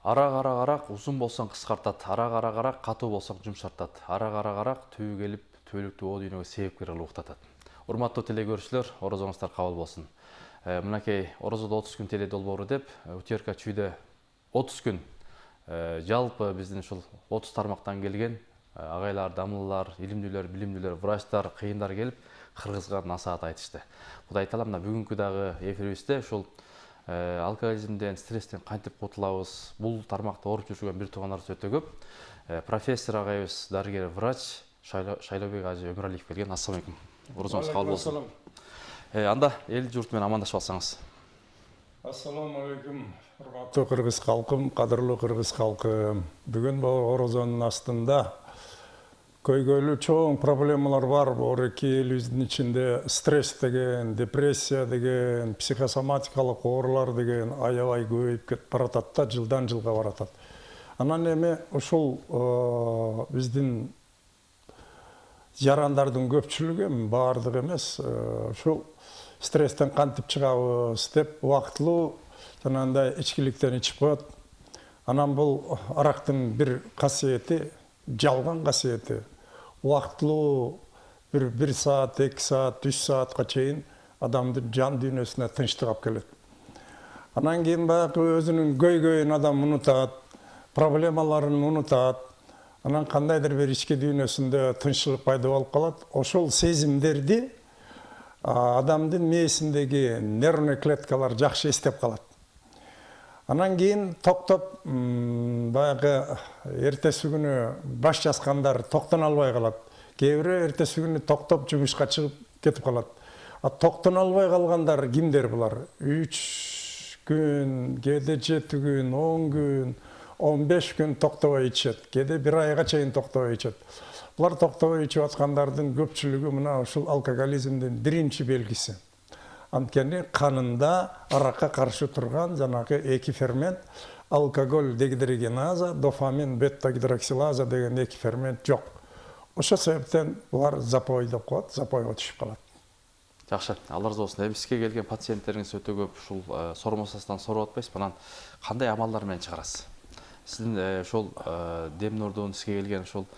Арақ узун болсоң кыскартат, арақ катуу болсоң жумшартат, арақ түбү келип түбөлүктүү о дүйнөгө себепкер кылып уктатат. Урматтуу телекөрүүчүлөр, орозоңуздар кабыл болсун. Мынакей орозодо 30 күн теле долбоору деп Утюрка чүйдө 30 күн жалпы биздин ушул 30 тармактан келген агайлар, дамыллар, илимдүүлөр, билимдүүлөр, врачтар, кыйындар келип кыргызга насаат айтышты. Кудай таала мына бүгүнкү дагы эфирибизде ушул алкоголизмден, стресстен кантип кутулабыз, бул тармакта ооруп жүргөн бир туугандарыбыз өтө көп. Профессор агайыбыз, дарыгер, врач Шайлообек ажы Өмүралиев келген. Ассалам алейкум. Орозоңуз кабыл болсун. Анда эл журт менен амандашып алсаңыз. Ассаламу алейкум. Урматтуу кыргыз калкым, кадырлуу кыргыз калкы. Бүгүн Орозонун астында көйгөйлүү чоң проблемалар бар. Эки элибиздин ичинде стресс деген, депрессия деген, психосоматикалык оорулар деген аябай көбөйүп кетип баратат да, жылдан жылга баратат. Анан эми ушул биздин жарандардын көпчүлүгү, баардыгы эмес, ушул стресстен кантип чыгабыз деп убактылуу жанагындай ичкиликтен ичип коет. Анан бул арактын бир касиети, жалган касиети. Убактылуу бир саат, 2 саат, 3 саатка чейин адамдын жан дүйнөсүнө тынчтык алып келет. Анан кийин баягы өзүнүн көйгөйүн адам унутат, проблемаларын унутат. Анан кандайдыр бир ички дүйнөсүндө тынччылык пайда болуп калат. Ошол сезимдерди адамдын мээсиндеги нервный клеткалар жакшы эстеп калат. Анан кийин токтоп баягы эртеси күнү баш жазгандар токтоно албай калат. Кээ бирөө эртеси күнү токтоп жумушка чыгып кетип калат. Токтоно албай калгандар кимдер булар? 3 күн, кээде 7 күн, 10 күн, 15 күн токтобой ичет, кээде 1 айга чейин токтобой ичет. Булар токтобой ичип аткандардын көпчүлүгү мына ушул алкоголизмдин биринчи белгиси. Анткени канында аракка каршы турган жанагы эки фермент, алкоголь дегидрогеназа, дофамин бета-гидроксилаза деген эки фермент жок. Ошол себептен булар запой деп коет, запойго түшүп калат. Жакшы, алла разы болсун. Бизге келген пациенттериңиз өтө көп, ушул сормосастан соруп атпайсыз, анан кандай амалдар менен чыгарасыз? Сиздин ушул демнурдун сизге келген ушул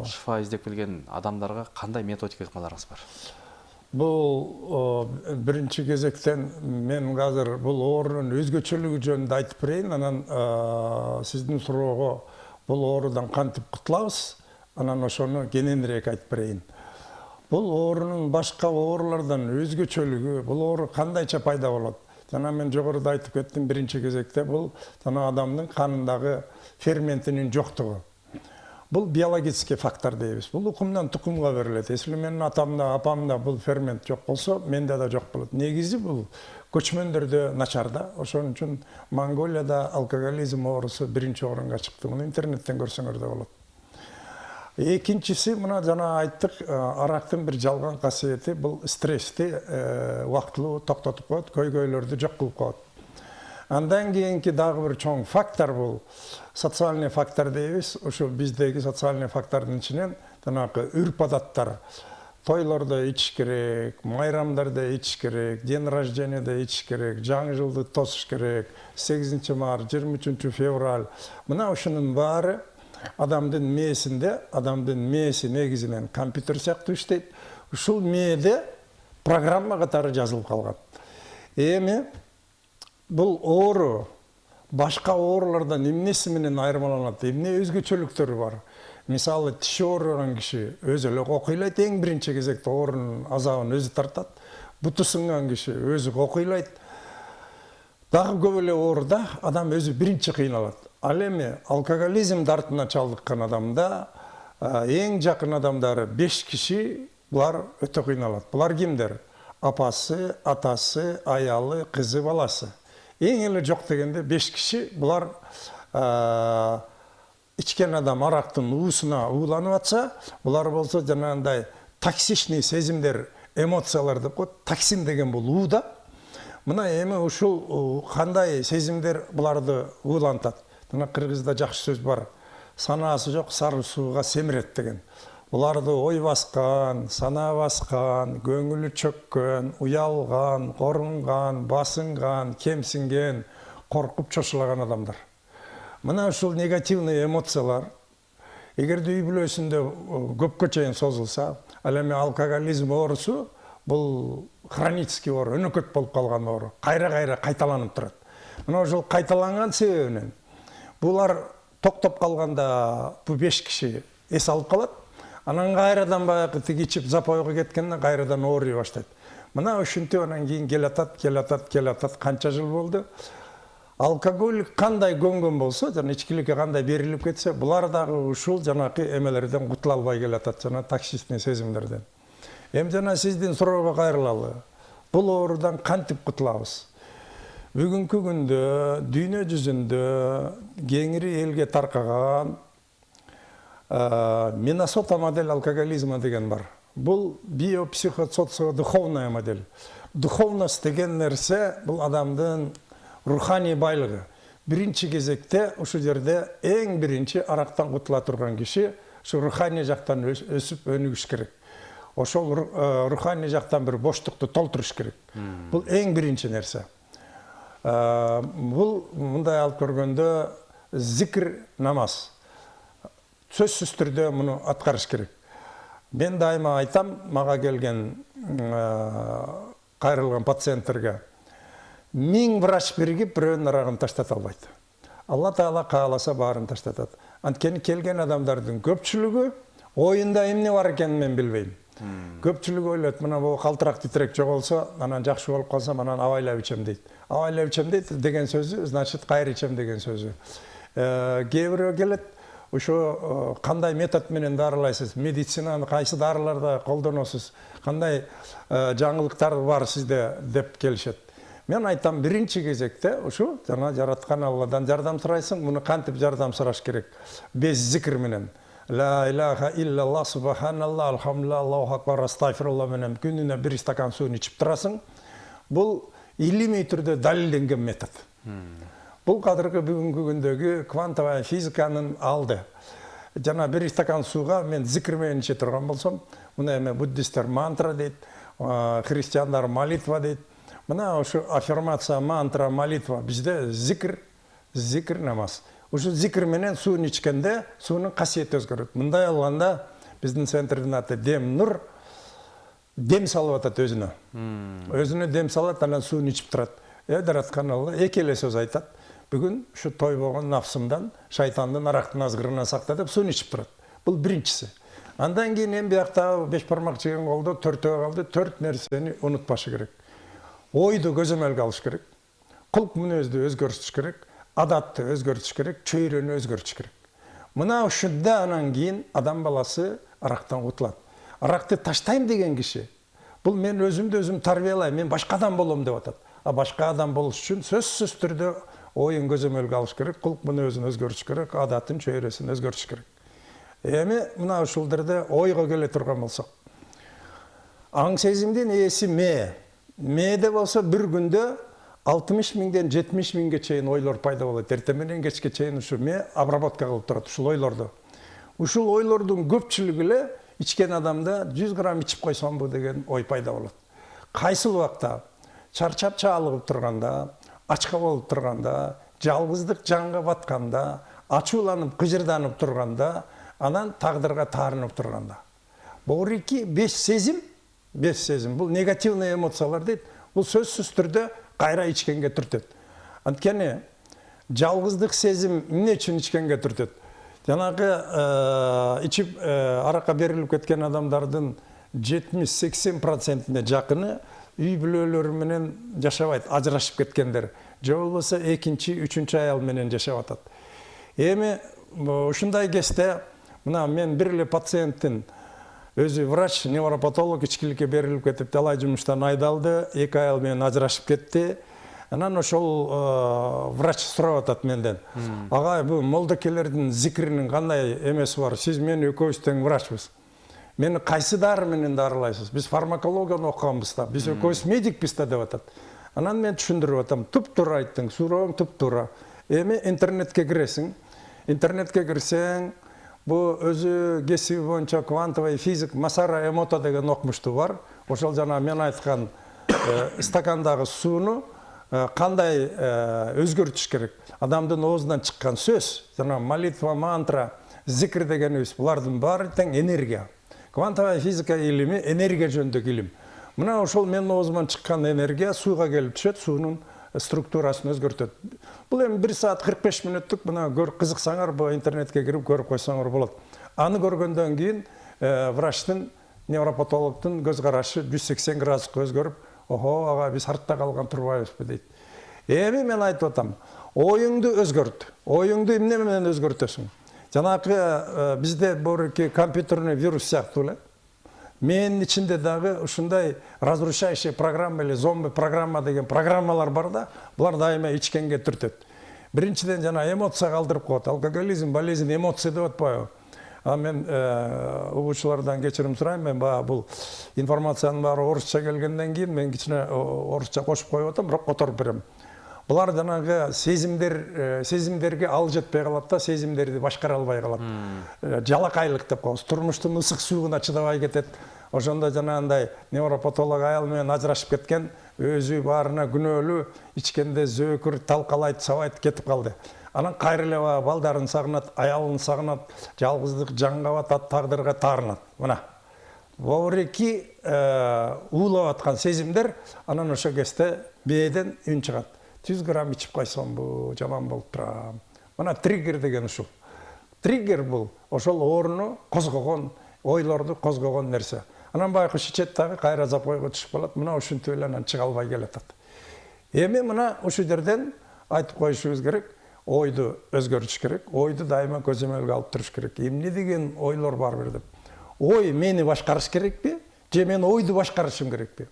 шифа издеп келген адамдарга кандай методика ыкмаларыңыз бар? Бул биринчи кезектен мен азыр бул оорунун өзгөчөлүгү жөнүндө айтып берейин, анан сиздин суроого бул оорудан кантип кутулабыз, анан ошону кененирээк айтып берейин. Бул оорунун башка оорулардан өзгөчөлүгү, бул оору кандайча пайда болот? Жана мен жогоруда айтып кеттим, биринчи кезекте бул жана адамдын канындагы ферментинин жоктугу. Бул биологический фактор дейбиз. Бул укумдан тукумга берилет. Если менин атамда, апамда бул фермент жок болсо, менде да жок болот. Негизи бул көчмөндөрдө начар да. Ошон үчүн Монголияда алкоголизм оорусу биринчи орунга чыкты. Муну интернеттен көрсөңөр да болот. Экинчиси, мына жана айттык, арактын бир жалган касиети бул стрессти убактылуу токтотуп коет, көйгөйлөрдү жок кылып коет. Андан кийинки дагы бир чоң фактор бул социальный фактор дейбиз. Ошо биздеги социальный фактордун ичинен жанагы үрп адаттар. Тойлордо ичиш керек, майрамдарда ичиш керек, день рожденияда ичиш керек, жаңы жылды тосуш керек, 8 март, 23 февраль. Мына ушунун баары адамдын мээсинде, адамдын мээси негизинен компьютер сыяктуу иштейт. Ушул мээде программа катары жазылып калган. Эми бул оору башка оорулардан эмнеси менен айырмаланат? Эмне өзгөчөлүктөрү бар? Мисалы, тиши ооруган киши өзү эле кокуйлайт, эң биринчи кезекте оорунун азабын өзү тартат. Буту сынган киши өзү кокуйлайт. Дагы көп эле ооруда адам өзү биринчи кыйналат. Ал эми алкоголизм дартына чалдыккан адамда эң жакын адамдары 5 киши булар өтө кыйналат. Булар кимдер? Апасы, атасы, аялы, кызы, баласы. Эң эле жок дегенде 5 киши булар ичкен адам арактын уусуна ууланып атса, булар болсо жанагындай токсичный сезимдер, эмоциялар деп коет. Токсин деген бул уу да. Мына эми ушул кандай сезимдер буларды уулантат? Мына кыргызда жакшы сөз бар. Санаасы жок сары сууга семирет деген. Буларды ой баскан, сана баскан, көңүлү чөккөн, уялган, корунган, басынган, кемсинген, коркуп чочулаган адамдар. Мына ушул негативный эмоциялар эгерде үй бүлөсүндө көпкө чейин созулса, ал эми алкоголизм оорусу бул хронический оору, өнөкөт болуп калган оору, кайра кайталанып турат. Мына ушул кайталанган себебинен булар токтоп калганда бу 5 киши эс алып калат. Анан кайрадан баягы тиги ичип запойго кеткенде кайрадан ооруй баштайт. Мына ушинтип анан кийин келатат, канча жыл болду. Алкоголь кандай көнгөн болсо, жана ичкиликке кандай берилип кетсе, булар дагы ушул жанакы эмелерден кутула албай келатат, жана токсичный сезимдерден. Эми жана сиздин суроого кайрылалы. Бул оорудан кантип кутулабыз? Бүгүнкү күндө дүйнө жүзүндө кеңири элге таркаган Миннесота модель алкоголизма деген бар. Бул биопсихосоцио-духовная модель. Духовность деген нерсе бул адамдын руханий байлыгы. Биринчи кезекте ушул жерде эң биринчи арактан кутула турган киши ушу руханий жактан өсүп өнүгүш керек. Ошол руханий жактан бир боштукту толтуруш керек. Бул эң биринчи нерсе. Бул мындай алып көргөндө зикр, намаз. Сөзсүз түрдө муну аткарыш керек. Мен дайыма айтам, мага келген кайрылган пациенттерге 1000 врач биригип бирөөнүн арагын таштата албайт. Алла Таала кааласа баарын таштатат. Анткени келген адамдардын көпчүлүгү оюнда эмне бар экенин мен билбейм. Көпчүлүгү ойлойт, мына бул калтырак титрек жоголсо, анан жакшы болуп калсам, анан абайлап ичем дейт. Абайлап ичем дейт деген сөзү, значит кайра ичем деген сөзү. Кээ бирөө келет, ошо кандай метод менен дарылайсыз, медицинаны кайсы дарыларды колдоносуз, кандай жаңылыктар бар сизде деп келишет. Мен айтам, биринчи кезекте ушу жана жараткан Алладан жардам сурайсың, муну кантип жардам сураш керек? Без зикр менен. Ла илаха иллаллах, субханаллах, алхамдулилlah, Аллаху акбар, астагфируллах менен күнүнө 1 стакан суун ичип турасың. Бул илимий түрдө далилденген метод. Бул кадыркы бүгүнкү күндөгү квантовая физиканын алды. Жана 1 стакан сууга мен зикр менен иче турган болсом, мына эми буддисттер мантра дейт, христиандар молитва дейт. Мына ошо аффирмация, мантра, молитва, бизде зикр, намаз. Ошо зикр менен суун ичкенде суунун касиети өзгөрөт. Мындай алганда биздин центрдин аты Дем Нур, дем салып атат өзүнө. Өзүнө дем салат, анан суун ичип турат. Жараткан Алла эки эле сөз айтат. Бүгүн ушу тойбогон нафсымдан, шайтандын арактын азгырынан сакта деп суун ичип турат. Бул биринчиси. Андан кийин эми биякта 5 бармак жеген колдо 4 калды, 4 нерсени унутпашы керек. Ойду көзөмөлгө алыш керек. Кулк мүнөздү өзгөртүш керек. Адатты өзгөртүш керек, чөйрөнү өзгөртүш керек. Мына ушунда анан кийин адам баласы арактан кутулат. Аракты таштайм деген киши, бул мен өзүмдү өзүм тарбиялайм, мен башка адам болом деп атат. А башка адам болуш үчүн сөзсүз түрдө оюн көзөмөлгө алыш керек, кулк мүнөзүн өзгөртүш керек, адатын, чөйрөсүн өзгөртүш керек. Эми мына ушул жерде ойго келе турган болсок, аң сезимдин ээси мээ. Мээде болсо бир күндө 60 миңден 70 миңге чейин ойлор пайда болот. Эртең менен кечке чейин ушу мээ обработка кылып турат ушул ойлорду. Ушул ойлордун көпчүлүгү эле ичкен адамда 100 грамм ичип койсомбу деген ой пайда болот. Кайсыл убакта чарчап чаалыгып турганда, ачка болуп турганда, жалгыздык жанга батканда, ачууланып, кыжырданып турганда, анан тагдырга таарынып турганда. Бул 5 сезим, бул негативный эмоциялар дейт. Бул сөзсүз түрдө кайра ичкенге түртөт. Анткени жалгыздык сезим эмне үчүн ичкенге түртөт? Жанагы ичип аракка берилип кеткен адамдардын 70-80%-ине жакыны үй бүлөлөрү менен жашабайт, ажырашып кеткендер. Же болбосо экинчи, үчүнчү аял менен жашап атат. Эми ушундай кезде мына мен бир эле пациенттин өзү врач, невропатолог ичкиликке берилип кетип, талай жумуштан айдалды, 2 аял менен ажырашып кетти. Анан ошол врач сурап атат менден. Агай, бул молдокелердин зикринин кандай эмеси бар? Сиз мен экөөбүз тең врачбыз. Мени кайсы дары менен дарылайсыз? Биз фармакологияны окуганбыз да, биз экөөбүз медикпиз да деп атат. Анан мен түшүндүрүп атам, туп-туура айттың, сурооң туп-туура. Эми интернетке киресиң. Интернетке кирсең, бу өзү кесиби боюнча квантовый физик Масара Эмото деген окумуштуу бар. Ошол жана мен айткан стакандагы сууну қандай өзгертіш керек? Адамдың оғызынан шыққан сөз, жана молитва, мантра, зикір дегеніміз, бұлардың бары тең энергия. Квантовая физика илими энергия жөніндегі илим. Мына ошол менің оғызыман шыққан энергия суға келіп түшет, суының структурасын өзгертеді. Бұл эми 1 саат 45 минуттық, мына қызықсаңар, бұл интернетке кіріп көріп қойсаңар болады. Аны көргөндөн кейін врачтың, невропатологтың көз қарашы 180 градусқа өзгеріп, охо, аға, біз артта қалған тұрбайбызбы дейді. Эми мен айтып атам, ойыңды өзгөрт. Ойыңды эмне менен өзгөртөсүң? Жанакы бизде борки компьютерный вирус сыяктуу эле. Менин ичинде дагы ушундай разрушающий программа или зомби программа деген программалар бар да, булар дайыма ичкенге түртөт. Биринчиден жана эмоция калтырып коет. Алкоголизм, болезнь эмоция деп атпайбы? Мен угуучулардан кечирим сурайм, мен бул информациянын баары орусча келгенден кийин мен кичине орусча кошуп коюп атам, бирок которуп берем. Булар жанагы сезимдерге ал жетпей калат да, сезимдерди башкара албай калат. Жалакайлык деп коебуз. Турмуштун ысык сууна чыдабай кетет. Ошондо жанагындай невропатолог аял менен ажырашып кеткен, өзү баарына күнөөлүү, ичкенде зөөкүр, талкалайт, сабайт кетип калды. Анан кайра эле балдарын сагынат, аялын сагынат, жалгыздык жанга батат, тагдырга таарынат. Мына боореки уулап аткан сезимдер, анан ошо кезде бээден үн чыгат. 100 грамм ичип койсом бу жаман болуп турам. Мына триггер деген ушул. Триггер бул ошол орну козгогон, ойлорду козгогон нерсе. Анан байкуш ичет дагы кайра запойго түшүп калат. Мына ушинтип эле анан чыга албай келатат. Эми мына ушул жерден айтып коюшубуз керек. Ойду өзгөртүш керек. Ойду дайыма көзөмөлгө алып туруш керек. Эмне деген ойлор бар бир деп. Ой мени башкарыш керекпи? Же мен ойду башкарышым керекпи?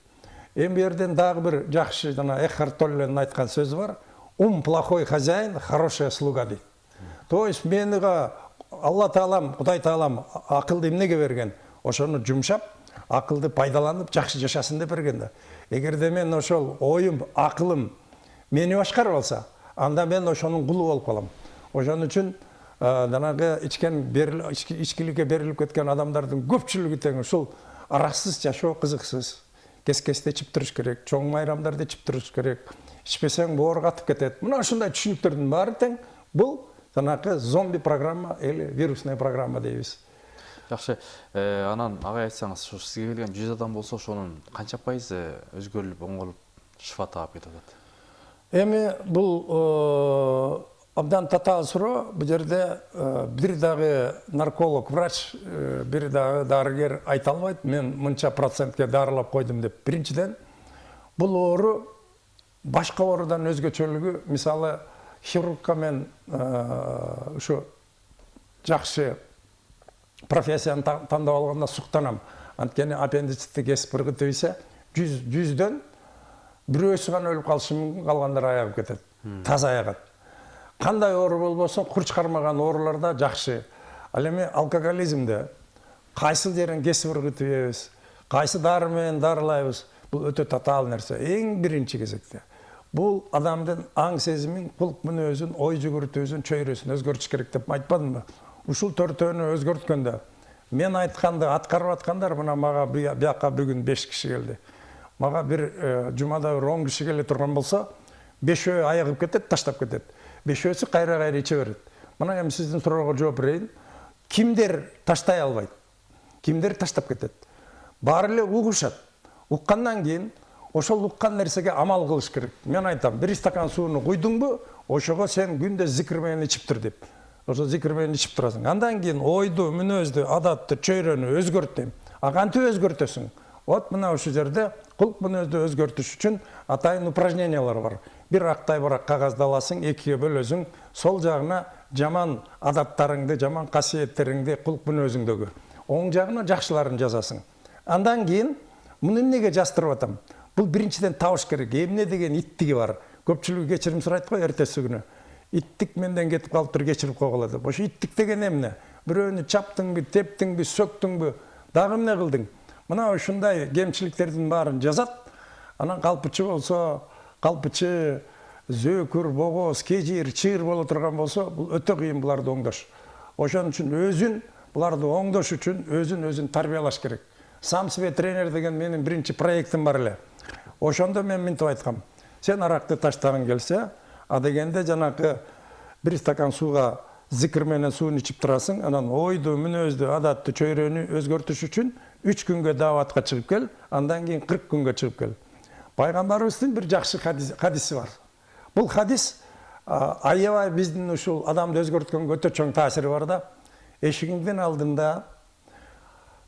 Эми жерден дагы бир жакшы жана Экхарт Толленин айткан сөзү бар. Плохой хозяин, хорошая слуга дейт. То есть менига Алла Таалам, Кудай Таалам акылды эмнеге берген? Ошону жумшап, акылды пайдаланып, жакшы жашасын деп берген да. Эгерде мен ошол оюм, акылым мени башкарып алса, анда мен ошонун кулу болуп калам. Ошон үчүн жанагы ичкиликке берилип кеткен адамдардын көпчүлүгү тең ушул араксыз жашоо кызыксыз. Кес-кесте ичип туруш керек, чоң майрамдарды ичип туруш керек. Ичпесең боор катып кетет. Мына ушундай түшүнүктөрдүн баары тең бул жанагы зомби программа или вирусный программа дейбиз. Жакшы, анан ага айтсаңыз, ошо сизге келген 100 адам болсо, ошонун канча пайызы өзгөрүлүп, оңолуп, шифа таап кетип атат? Эми бул абдан татаал суроо. Бул жерде бир дагы нарколог, врач, бир дагы дарыгер айта албайт. Мен мынча процентке дарылап койдум деп. Биринчиден, бул оору башка оорудан өзгөчөлүгү, мисалы, хирургка мен ушу жакшы профессияны тандап алганда суктанам. Анткени аппендицитти кесип ыргытып ийсе, 100дөн бирөөсү гана өлүп калышы мүмкүн, калгандар аягып кетет. Таза аягат. Кандай оору болбосун, кур чыгармаган ооруларда жакшы. Ал эми алкоголизмде кайсы жерин кесип ыргытып ийебиз, кайсы дары менен дарылайбыз, бул өтө татаал нерсе. Эң биринчи кезекте бул адамдын аң сезимин, кулк мүнөзүн, ой жүгүртүүсүн, чөйрөсүн өзгөртүш керек деп айтпадымбы? Ушул төртөөнү өзгөрткөндө мен айтканды аткарып аткандар мына мага бияка бүгүн 5 киши келди. Мага бир жумада 10 киши келе турган болсо, 5өө аягып кетет, таштап кетет. 5өөсү кайра-кайра иче берет. Мына эми сиздин суроого жооп берейин. Кимдер таштай албайт? Кимдер таштап кетет? Баары эле угушат. Уккандан кийин ошол уккан нерсеге амал кылыш керек. Мен айтам, бир стакан сууну куйдуңбу, ошого сен күндө зикир менен ичип тур деп. Ошо зикир менен ичип турасың. Андан кийин ойду, мүнөздү, адатты, чөйрөнү өзгөрт дейм. А кантип өзгөртөсүң? Вот мына ушул жерде кулк мүнөздү өзгөртүш үчүн атайын упражнениялар бар. Бир актай барак кагазды аласың, экиге бөлөсүң, сол жагына жаман адаттарыңды, жаман касиеттериңди, кулк мүнөзүңдөгү. Оң жагына жакшыларын жазасың. Андан кийин муну эмнеге жаздырып атам? Бул биринчиден табыш керек. Эмне деген иттиги бар. Көпчүлүгү кечирим сурайт го эртеси күнү. Иттик менден кетип калыптыр, кечирип койгула деп. Ошо иттик деген эмне? Бирөөнү чаптыңбы, тептиңби, сөктүңбү, дагы эмне кылдың? Мына ушундай кемчиликтердин баарын жазат. Анан калпычы болсо, калпычы, зөөкүр, богоз, кежир, чыйыр боло турган болсо, бул өтө кыйын буларды оңдош. Ошон үчүн өзүн буларды оңдош үчүн өзүн тарбиялаш керек. Сам себе тренер деген менин биринчи проектим бар эле. Ошондо мен мынтип айткам. Сен аракты таштагың келсе, дегенде жанакы бир стакан сууга зикир менен суун ичип турасың, анан ойду, мүнөздү, адатты, чөйрөнү өзгөртүш үчүн 3 күнгө дааватка чыгып кел, андан кийин 40 күнгө чыгып кел. Пайгамбарыбыздын бир жакшы хадиси бар. Бул хадис аябай биздин ушул адамды өзгөрткөн өтө чоң таасири бар да. Эшигиңдин алдында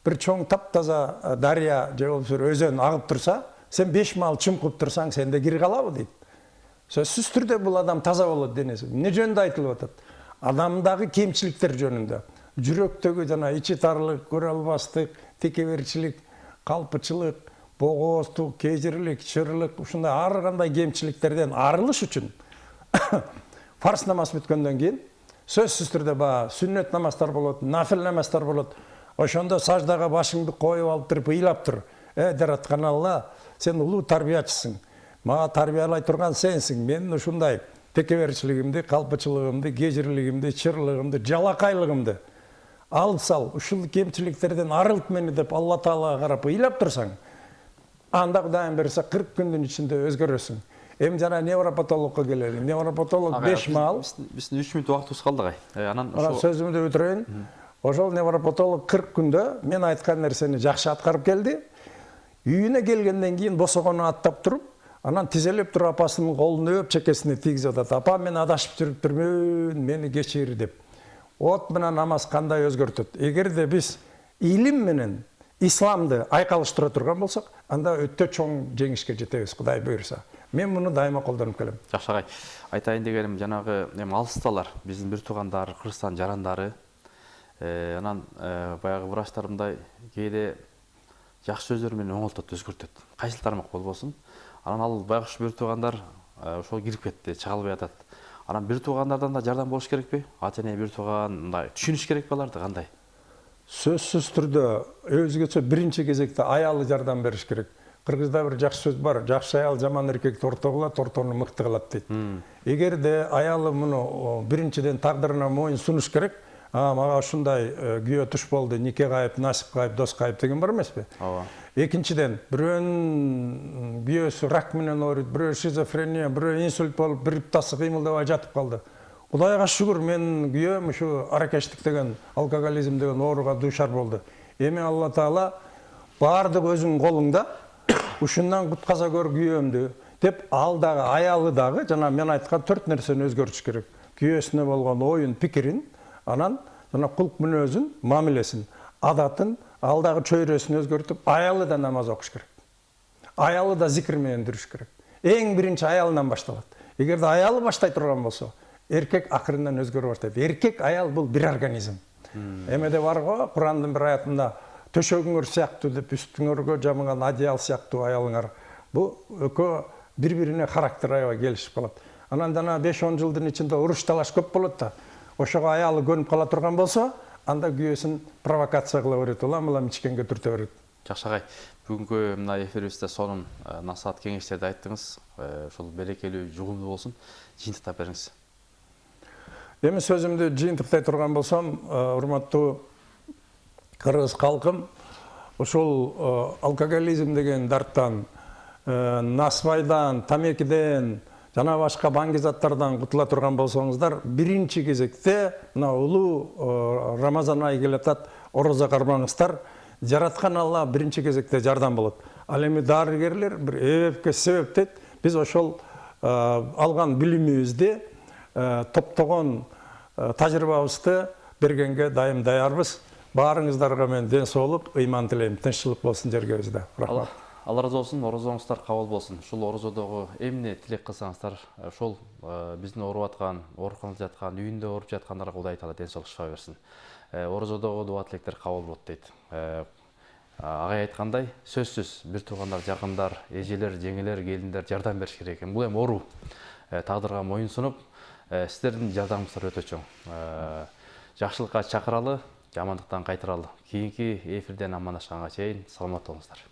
бир чоң таптаза дария же болбосо өзөн агып турса, сен 5 маал чымкып турсаң, сенде кире калабы дейт. Сөзсүз түрдө бул адам таза болот денеси. Эмне жөнүндө айтылып атат? Адамдагы кемчиликтер жөнүндө. Жүрөктөгү жана ичи тарлык, көрө албастык, текеберчилик, калпычылык, богооздук, кезирлик, чырылык, ушундай ар кандай кемчиликтерден арылыш үчүн фарз намаз бүткөндөн кийин сөзсүз түрдө сүннөт намаздар болот, нафил намаздар болот. Ошондо саждага башыңды коюп алып туруп ыйлап тур. Жараткан Алла, сен улуу тарбиячысың. Мага тарбиялай турган сенсиң. Мен ушундай текеберчилигимди, калпычылыгымды, кезирлигимди, чырылыгымды, жалакайлыгымды алып сал, ушул кемчиликтерден арылт мени деп Алла Таалага карап ыйлап турсаң, анда Кудайым берсе 40 күндүн ичинде өзгөрөсүң. Эми жана невропатологко келели. Невропатолог 5 маал. Биздин 3 мүнөт убактыбыз калды агай. Анан сөзүмдү бүтүрөйүн. Ошол невропатолог 40 күндө мен айткан нерсени жакшы аткарып келди. Үйүнө келгенден кийин босогону аттап туруп, анан тизелеп туруп апасынын колун өп чекесине тийгизип атат. Апа, мен адашып жүрүп турмун, мени кечир деп. От менен намаз кандай өзгөртөт? Эгерде биз илим менен исламды айкалыштыра турган болсок, анда өтө чоң жеңишке жетебиз, Кудай буйрса. Мен муну дайыма колдонуп келем. Жакшы агай. Айтайын дегеним жанагы алысталар, биздин бир туугандар, Кыргызстан жарандары. Анан баягы врачтарымдай кээде жакшы сөздөр менен оңолтот, өзгөртөт. Кайсыл тармак болбосун. Анан ал баягы бир туугандар ошол кирип кетти, чыга албай атат. Анан бир туугандардан да жардам болуш керекпи? Ата-эне бир тууган мындай түшүнүш керек аларды кандай? Сөзсүз түрдө өзгөчө биринчи кезекте аялы жардам бериш керек. Кыргызда бир жакшы сөз бар. Жакшы аял жаман эркекти орто кылат, ортону мыкты кылат дейт. Эгерде аялы муну биринчиден тагдырына моюн сунуш керек. Мага ушундай күйөө туш болду, нике кайып, насип кайып, дос кайып деген бар эмеспи? Ооба. Экинчиден, бирөөнүн күйөөсү рак менен ооруйт, бирөө шизофрения, бирөө инсульт болуп, бир ыптасы кыймылдабай жатып калды. Кудайга шүгүр, менин күйөөм ушу аракештик деген, алкоголизм деген ооруга дуушар болду. Эми Алла Таала баардык өзүңдүн колуңда, ушундан кутказа көр күйөөмдү деп, ал дагы аялы дагы жана мен айткан 4 нерсени өзгөртүш керек. Күйөөсүнө болгон оюн, пикирин, анан жана кулк мүнөзүн, мамилесин, адатын, ал дагы чөйрөсүн өзгөртүп, аялы да намаз окуш керек. Аялы да зикир менен жүрүш керек. Эң биринчи аялынан башталат. Эгерде аялы баштай турган болсо, эркек акырындан өзгөрө баштайт. Эркек, аял бул бир организм. Эмеде бар го, Курандын бир аятында төшөгүңөр сыяктуу деп, үстүңөргө жамыган одеял сыяктуу аялыңар. Бул экөө бири-бирине характер аябай келишип калат. Анан жана 5-10 жылдын ичинде уруш талаш көп болот да. Ошого аялы көнүп кала турган болсо, анда күйөөсүн провокация кыла берет, улам ичкенге түртө берет. Жакшы агай, бүгүнкү мына эфирибизде сонун насаат кеңештерди айттыңыз. Ошол берекелүү, жугумдуу болсун. Жыйынтыктап бериңиз. Эми сөзүмдү жыйынтыктай турган болсом, урматтуу кыргыз калкым, ушул алкоголизм деген дарттан, насыбайдан, тамекиден, жана башка баңги заттардан кутула турган болсоңуздар, биринчи кезекте мына улуу Рамазан айы келатат, орозо кармаңыздар. Жараткан Алла биринчи кезекте жардам болот. Ал эми дарыгерлер бир эбепке себептейт. Биз ошол алган билимибизди, топтогон тажрыйбабызды бергенге дайым даярбыз. Баарыңыздарга мен ден соолук, ыйман тилейм. Тынччылык болсун жергебизде. Рахмат. Алла разы болсун, орозоңуздар кабыл болсун. Ушул орозодогу эмне тилек кылсаңыздар, ошол биздин ооруп аткан, ооруканада жаткан, үйүндө ооруп жаткандарга Кудай Таала ден соолук шифа берсин. Орозодогу дуа тилектер кабыл болот дейт. Агай айткандай, сөзсүз бир туугандар, жакындар, эжелер, жеңелер, келиндер жардам бериш керек экен. Бул эми оору. Тагдырга моюн сунуп, сиздердин жардамыңыздар өтө чоң. Жакшылыкка чакыралы, жамандыктан кайтаралы. Кийинки эфирден амандашканга чейин саламат болуңуздар.